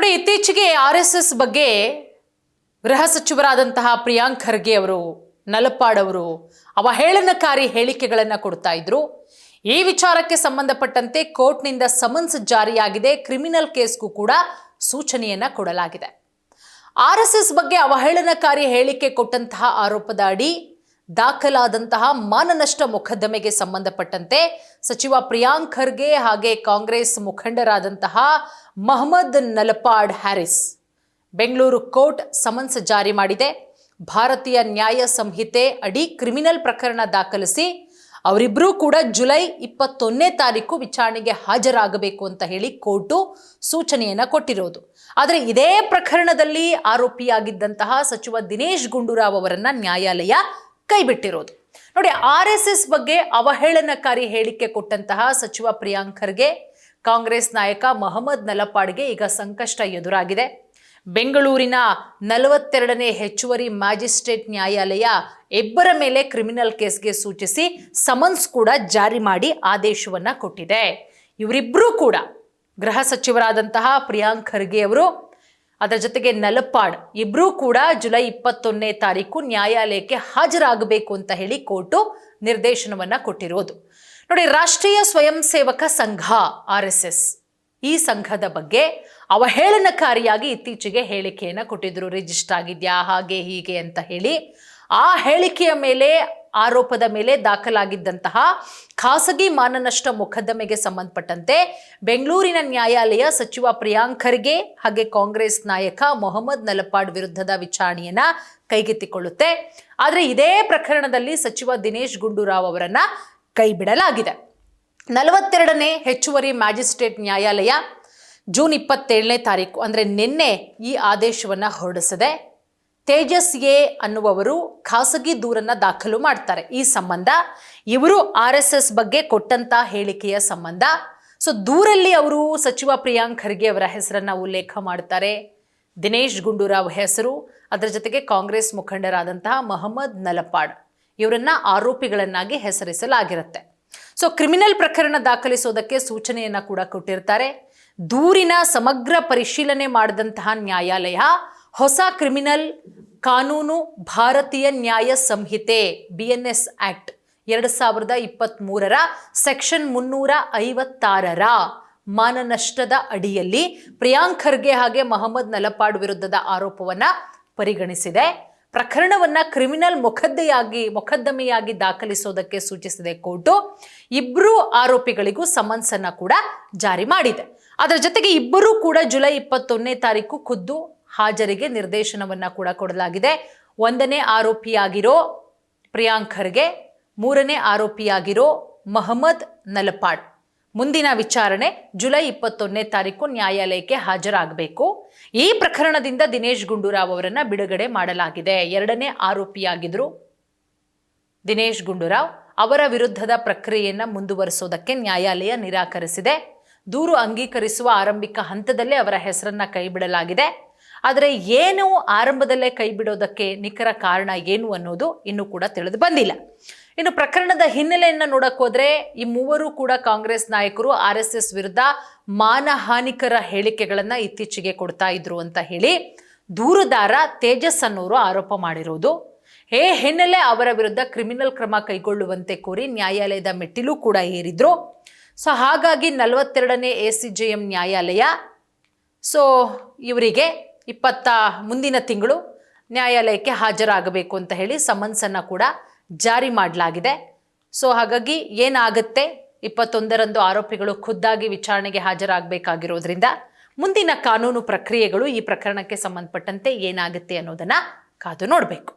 ನೋಡಿ, ಇತ್ತೀಚೆಗೆ RSS ಬಗ್ಗೆ ಗೃಹ ಸಚಿವರಾದಂತಹ ಪ್ರಿಯಾಂಕ್ ಖರ್ಗೆ ಅವರು, ನಲಪಾಡ್ ಅವರು ಅವಹೇಳನಕಾರಿ ಹೇಳಿಕೆಗಳನ್ನು ಕೊಡ್ತಾ ಇದ್ರು. ಈ ವಿಚಾರಕ್ಕೆ ಸಂಬಂಧಪಟ್ಟಂತೆ ಕೋರ್ಟ್ನಿಂದ ಸಮನ್ಸ್ ಜಾರಿಯಾಗಿದೆ. ಕ್ರಿಮಿನಲ್ ಕೇಸ್ಗೂ ಕೂಡ ಸೂಚನೆಯನ್ನ ಕೊಡಲಾಗಿದೆ. RSS ಬಗ್ಗೆ ಅವಹೇಳನಕಾರಿ ಹೇಳಿಕೆ ಕೊಟ್ಟಂತಹ ಆರೋಪದ ಅಡಿ ದಾಖಲಾದಂತಹ ಮಾನನಷ್ಟ ಮೊಕದ್ದಮೆಗೆ ಸಂಬಂಧಪಟ್ಟಂತೆ ಸಚಿವ ಪ್ರಿಯಾಂಕ್ ಖರ್ಗೆ ಹಾಗೆ ಕಾಂಗ್ರೆಸ್ ಮುಖಂಡರಾದಂತಹ ಮೊಹಮ್ಮದ್ ನಲಪಾಡ್ ಹ್ಯಾರಿಸ್ ಬೆಂಗಳೂರು ಕೋರ್ಟ್ ಸಮನ್ಸ್ ಜಾರಿ ಮಾಡಿದೆ. ಭಾರತೀಯ ನ್ಯಾಯ ಸಂಹಿತೆ ಅಡಿ ಕ್ರಿಮಿನಲ್ ಪ್ರಕರಣ ದಾಖಲಿಸಿ ಅವರಿಬ್ಬರೂ ಕೂಡ ಜುಲೈ 21ನೇ ತಾರೀಕು ವಿಚಾರಣೆಗೆ ಹಾಜರಾಗಬೇಕು ಅಂತ ಹೇಳಿ ಕೋರ್ಟು ಸೂಚನೆಯನ್ನ ಕೊಟ್ಟಿರೋದು. ಆದರೆ ಇದೇ ಪ್ರಕರಣದಲ್ಲಿ ಆರೋಪಿಯಾಗಿದ್ದಂತಹ ಸಚಿವ ದಿನೇಶ್ ಗುಂಡೂರಾವ್ ಅವರನ್ನ ನ್ಯಾಯಾಲಯ ಕೈಬಿಟ್ಟಿರೋದು. ನೋಡಿ, RSS ಬಗ್ಗೆ ಅವಹೇಳನಕಾರಿ ಹೇಳಿಕೆ ಕೊಟ್ಟಂತಹ ಸಚಿವ ಪ್ರಿಯಾಂಕ್ ಖರ್ಗೆ, ಕಾಂಗ್ರೆಸ್ ನಾಯಕ ಮೊಹಮ್ಮದ್ ನಲಪಾಡ್ಗೆ ಈಗ ಸಂಕಷ್ಟ ಎದುರಾಗಿದೆ. ಬೆಂಗಳೂರಿನ 42ನೇ ಹೆಚ್ಚುವರಿ ಮ್ಯಾಜಿಸ್ಟ್ರೇಟ್ ನ್ಯಾಯಾಲಯ ಇಬ್ಬರ ಮೇಲೆ ಕ್ರಿಮಿನಲ್ ಕೇಸ್ಗೆ ಸೂಚಿಸಿ ಸಮನ್ಸ್ ಕೂಡ ಜಾರಿ ಮಾಡಿ ಆದೇಶವನ್ನ ಕೊಟ್ಟಿದೆ. ಇವರಿಬ್ಬರೂ ಕೂಡ ಗೃಹ ಸಚಿವರಾದಂತಹ ಪ್ರಿಯಾಂಕ್ ಖರ್ಗೆ ಅವರು, ಅದರ ಜೊತೆಗೆ ನಲಪಾಡ್ ಇಬ್ಬರೂ ಕೂಡ ಜುಲೈ 21ನೇ ತಾರೀಕು ನ್ಯಾಯಾಲಯಕ್ಕೆ ಹಾಜರಾಗಬೇಕು ಅಂತ ಹೇಳಿ ಕೋರ್ಟು ನಿರ್ದೇಶನವನ್ನ ಕೊಟ್ಟಿರೋದು. ನೋಡಿ, ರಾಷ್ಟ್ರೀಯ ಸ್ವಯಂ ಸೇವಕ ಸಂಘ RSS ಈ ಸಂಘದ ಬಗ್ಗೆ ಅವಹೇಳನಕಾರಿಯಾಗಿ ಇತ್ತೀಚೆಗೆ ಹೇಳಿಕೆಯನ್ನು ಕೊಟ್ಟಿದ್ರು. ರಿಜಿಸ್ಟರ್ ಆಗಿದ್ಯಾ ಹಾಗೆ ಹೀಗೆ ಅಂತ ಹೇಳಿ ಆ ಹೇಳಿಕೆಯ ಮೇಲೆ, ಆರೋಪದ ಮೇಲೆ ದಾಖಲಾಗಿದ್ದಂತಹ ಖಾಸಗಿ ಮಾನನಷ್ಟ ಮೊಕದ್ದಮೆಗೆ ಸಂಬಂಧಪಟ್ಟಂತೆ ಬೆಂಗಳೂರಿನ ನ್ಯಾಯಾಲಯ ಸಚಿವ ಪ್ರಿಯಾಂಕ್ ಖರ್ಗೆ ಹಾಗೆ ಕಾಂಗ್ರೆಸ್ ನಾಯಕ ಮೊಹಮ್ಮದ್ ನಲಪಾಡ್ ವಿರುದ್ಧದ ವಿಚಾರಣೆಯನ್ನ ಕೈಗೆತ್ತಿಕೊಳ್ಳುತ್ತೆ. ಆದರೆ ಇದೇ ಪ್ರಕರಣದಲ್ಲಿ ಸಚಿವ ದಿನೇಶ್ ಗುಂಡೂರಾವ್ ಅವರನ್ನ ಕೈಬಿಡಲಾಗಿದೆ. 42ನೇ ಹೆಚ್ಚುವರಿ ಮ್ಯಾಜಿಸ್ಟ್ರೇಟ್ ನ್ಯಾಯಾಲಯ ಜೂನ್ 27ನೇ ತಾರೀಕು ಅಂದರೆ ನಿನ್ನೆ ಈ ಆದೇಶವನ್ನು ಹೊರಡಿಸಿದೆ. ತೇಜಸ್ ಎ ಅನ್ನುವವರು ಖಾಸಗಿ ದೂರನ್ನ ದಾಖಲು ಮಾಡ್ತಾರೆ. ಈ ಸಂಬಂಧ ಇವರು RSS ಬಗ್ಗೆ ಕೊಟ್ಟಂತ ಹೇಳಿಕೆಯ ಸಂಬಂಧ. ಸೊ ದೂರಲ್ಲಿ ಅವರು ಸಚಿವ ಪ್ರಿಯಾಂಕ್ ಖರ್ಗೆ ಅವರ ಹೆಸರನ್ನ ಉಲ್ಲೇಖ ಮಾಡ್ತಾರೆ, ದಿನೇಶ್ ಗುಂಡೂರಾವ್ ಹೆಸರು, ಅದರ ಜೊತೆಗೆ ಕಾಂಗ್ರೆಸ್ ಮುಖಂಡರಾದಂತಹ ಮೊಹಮ್ಮದ್ ನಲಪಾಡ್ ಇವರನ್ನ ಆರೋಪಿಗಳನ್ನಾಗಿ ಹೆಸರಿಸಲಾಗಿರುತ್ತೆ. ಸೊ ಕ್ರಿಮಿನಲ್ ಪ್ರಕರಣ ದಾಖಲಿಸೋದಕ್ಕೆ ಸೂಚನೆಯನ್ನ ಕೂಡ ಕೊಟ್ಟಿರ್ತಾರೆ. ದೂರಿನ ಸಮಗ್ರ ಪರಿಶೀಲನೆ ಮಾಡಿದಂತಹ ನ್ಯಾಯಾಲಯ ಹೊಸ ಕ್ರಿಮಿನಲ್ ಕಾನೂನು ಭಾರತೀಯ ನ್ಯಾಯ ಸಂಹಿತೆ BNS ಆಕ್ಟ್ 2023ರ ಸೆಕ್ಷನ್ 356ರ ಮಾನನಷ್ಟದ ಅಡಿಯಲ್ಲಿ ಪ್ರಿಯಾಂಕ್ ಖರ್ಗೆ ಹಾಗೆ ಮೊಹಮ್ಮದ್ ನಲಪಾಡ್ ವಿರುದ್ಧದ ಆರೋಪವನ್ನ ಪರಿಗಣಿಸಿದೆ. ಪ್ರಕರಣವನ್ನ ಕ್ರಿಮಿನಲ್ ಮೊಕದ್ದಮೆಯಾಗಿ ದಾಖಲಿಸೋದಕ್ಕೆ ಸೂಚಿಸಿದೆ ಕೋರ್ಟು. ಇಬ್ಬರು ಆರೋಪಿಗಳಿಗೂ ಸಮನ್ಸ್ ಅನ್ನ ಕೂಡ ಜಾರಿ ಮಾಡಿದೆ. ಅದರ ಜೊತೆಗೆ ಇಬ್ಬರೂ ಕೂಡ ಜುಲೈ 21ನೇ ತಾರೀಕು ಖುದ್ದು ಹಾಜರಿಗೆ ನಿರ್ದೇಶನವನ್ನ ಕೂಡ ಕೊಡಲಾಗಿದೆ. 1ನೇ ಆರೋಪಿಯಾಗಿರೋ ಪ್ರಿಯಾಂಕ್ ಖರ್ಗೆ, 3ನೇ ಆರೋಪಿಯಾಗಿರೋ ಮೊಹಮ್ಮದ್ ನಲಪಾಡ್ ಮುಂದಿನ ವಿಚಾರಣೆ ಜುಲೈ 21ನೇ ತಾರೀಕು ನ್ಯಾಯಾಲಯಕ್ಕೆ ಹಾಜರಾಗಬೇಕು. ಈ ಪ್ರಕರಣದಿಂದ ದಿನೇಶ್ ಗುಂಡೂರಾವ್ ಅವರನ್ನ ಬಿಡುಗಡೆ ಮಾಡಲಾಗಿದೆ. 2ನೇ ಆರೋಪಿಯಾಗಿದ್ರು ದಿನೇಶ್ ಗುಂಡೂರಾವ್ ಅವರ ವಿರುದ್ಧದ ಪ್ರಕ್ರಿಯೆಯನ್ನ ಮುಂದುವರಿಸೋದಕ್ಕೆ ನ್ಯಾಯಾಲಯ ನಿರಾಕರಿಸಿದೆ. ದೂರು ಅಂಗೀಕರಿಸುವ ಆರಂಭಿಕ ಹಂತದಲ್ಲೇ ಅವರ ಹೆಸರನ್ನ ಕೈಬಿಡಲಾಗಿದೆ. ಆದರೆ ಏನು ಆರಂಭದಲ್ಲೇ ಕೈಬಿಡೋದಕ್ಕೆ ನಿಖರ ಕಾರಣ ಏನು ಅನ್ನೋದು ಇನ್ನೂ ಕೂಡ ತಿಳಿದು ಬಂದಿಲ್ಲ. ಇನ್ನು ಪ್ರಕರಣದ ಹಿನ್ನೆಲೆಯನ್ನು ನೋಡಕ್ ಹೋದ್ರೆ ಈ ಮೂವರು ಕೂಡ ಕಾಂಗ್ರೆಸ್ ನಾಯಕರು RSS ವಿರುದ್ಧ ಮಾನಹಾನಿಕರ ಹೇಳಿಕೆಗಳನ್ನ ಇತ್ತೀಚೆಗೆ ಕೊಡ್ತಾ ಇದ್ರು ಅಂತ ಹೇಳಿ ದೂರುದಾರ ತೇಜಸ್ ಅನ್ನೋರು ಆರೋಪ ಮಾಡಿರೋದು. ಹಿನ್ನೆಲೆ ಅವರ ವಿರುದ್ಧ ಕ್ರಿಮಿನಲ್ ಕ್ರಮ ಕೈಗೊಳ್ಳುವಂತೆ ಕೋರಿ ನ್ಯಾಯಾಲಯದ ಮೆಟ್ಟಿಲು ಕೂಡ ಏರಿದ್ರು. ಸೊ ಹಾಗಾಗಿ 42ನೇ ACJM ನ್ಯಾಯಾಲಯ ಇವರಿಗೆ ಮುಂದಿನ ತಿಂಗಳು ನ್ಯಾಯಾಲಯಕ್ಕೆ ಹಾಜರಾಗಬೇಕು ಅಂತ ಹೇಳಿ ಸಮನ್ಸ್ ಅನ್ನ ಕೂಡ ಜಾರಿ ಮಾಡಲಾಗಿದೆ. ಸೊ ಹಾಗಾಗಿ ಏನಾಗುತ್ತೆ, 21ರಂದು ಆರೋಪಿಗಳು ಖುದ್ದಾಗಿ ವಿಚಾರಣೆಗೆ ಹಾಜರಾಗಬೇಕಾಗಿರೋದ್ರಿಂದ ಮುಂದಿನ ಕಾನೂನು ಪ್ರಕ್ರಿಯೆಗಳು ಈ ಪ್ರಕರಣಕ್ಕೆ ಸಂಬಂಧಪಟ್ಟಂತೆ ಏನಾಗುತ್ತೆ ಅನ್ನೋದನ್ನ ಕಾದು ನೋಡಬೇಕು.